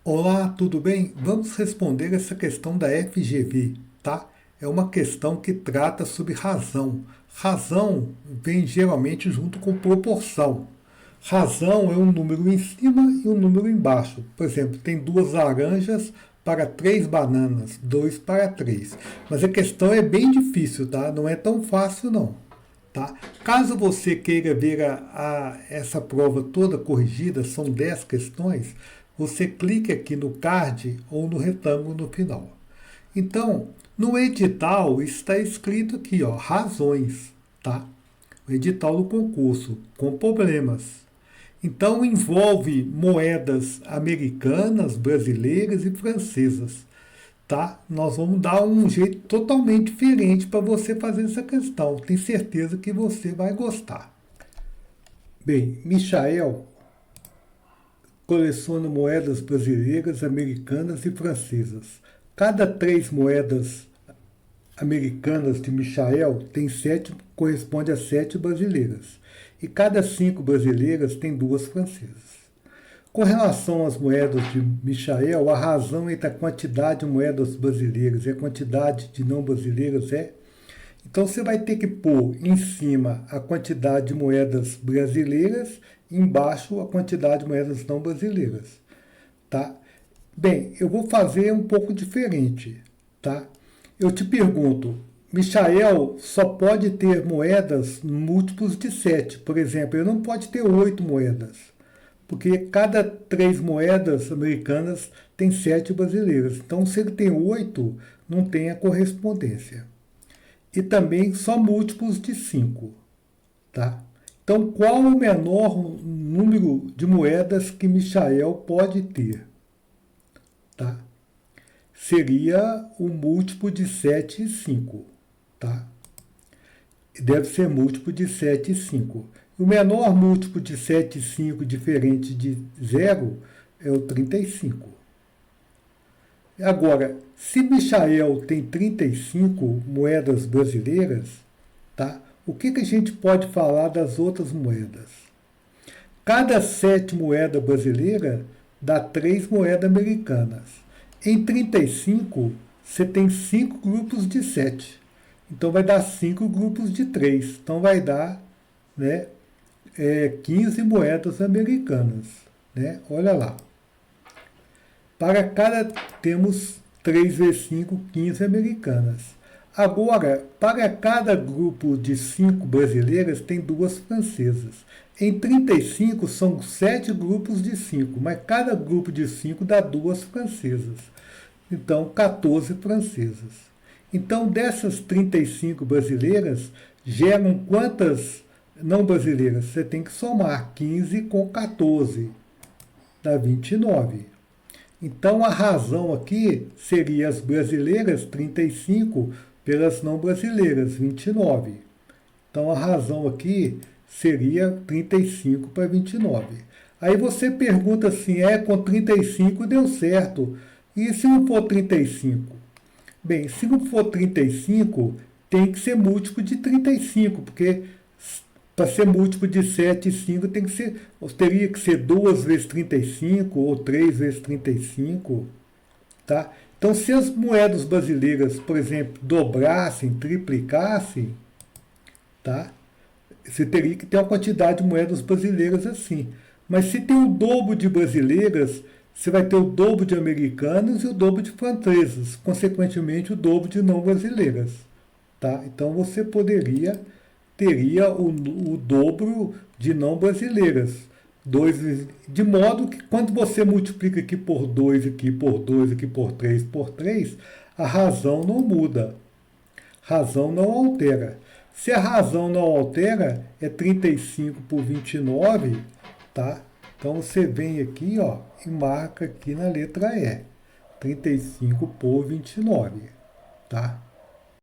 Olá, tudo bem? Vamos responder essa questão da FGV, tá? É uma questão que trata sobre razão. Razão vem geralmente junto com proporção. Razão é um número em cima e um número embaixo. Por exemplo, tem duas laranjas para três bananas, 2 para 3. Mas a questão é bem difícil, tá? Não é tão fácil não. Tá? Caso você queira ver essa prova toda corrigida, são 10 questões, você clique aqui no card ou no retângulo no final. Então, no edital está escrito aqui, ó, razões, tá? O edital do concurso, com problemas. Então, envolve moedas americanas, brasileiras e francesas. Tá? Nós vamos dar um jeito totalmente diferente para você fazer essa questão. Tenho certeza que você vai gostar. Bem, Michael coleciona moedas brasileiras, americanas e francesas. Cada três moedas americanas de Michael tem corresponde a 7 brasileiras. E cada 5 brasileiras tem 2 francesas. Com relação às moedas de Michael, a razão entre a quantidade de moedas brasileiras e a quantidade de não brasileiras é... Então você vai ter que pôr em cima a quantidade de moedas brasileiras e embaixo a quantidade de moedas não brasileiras. Tá? Bem, eu vou fazer um pouco diferente. Tá? Eu te pergunto, Michael só pode ter moedas múltiplos de 7. Por exemplo, ele não pode ter 8 moedas. Porque cada 3 moedas americanas tem 7 brasileiras. Então, se ele tem 8, não tem a correspondência. E também só múltiplos de 5. Tá? Então, qual o menor número de moedas que Michael pode ter? Tá? Seria o múltiplo de 7 e 5. Tá? Deve ser múltiplo de 7 e 5. O menor múltiplo de 7 e 5 diferente de 0 é o 35. Agora, se Michael tem 35 moedas brasileiras, tá? O que a gente pode falar das outras moedas? Cada 7 moedas brasileiras dá 3 moedas americanas. Em 35, você tem 5 grupos de 7. Então vai dar 5 grupos de 3. Então vai dar, né, 15 moedas americanas. Né? Olha lá. Para cada, temos 3 vezes 5, 15 americanas. Agora, para cada grupo de 5 brasileiras, tem 2 francesas. Em 35 são 7 grupos de 5, mas cada grupo de 5 dá 2 francesas. Então, 14 francesas. Então, dessas 35 brasileiras, geram quantas não brasileiras? Você tem que somar 15 com 14, dá 29. Então, a razão aqui seria as brasileiras, 35, pelas não brasileiras, 29. Então, a razão aqui seria 35 para 29. Aí você pergunta assim, com 35 deu certo. E se não for 35? Bem, se não for 35, tem que ser múltiplo de 35, porque para ser múltiplo de 7 e 5 teria que ser 2 vezes 35 ou 3 vezes 35. Tá? Então, se as moedas brasileiras, por exemplo, dobrassem, triplicassem, tá? Você teria que ter uma quantidade de moedas brasileiras assim. Mas se tem o dobro de brasileiras, você vai ter o dobro de americanas e o dobro de francesas, consequentemente o dobro de não brasileiras. Tá? Então você teria o dobro de não brasileiras. De modo que quando você multiplica aqui por 2, aqui por 2, aqui por 3, a razão não muda. Razão não altera. Se a razão não altera, é 35 por 29, tá? Então você vem aqui, ó, e marca aqui na letra E. 35 por 29, tá?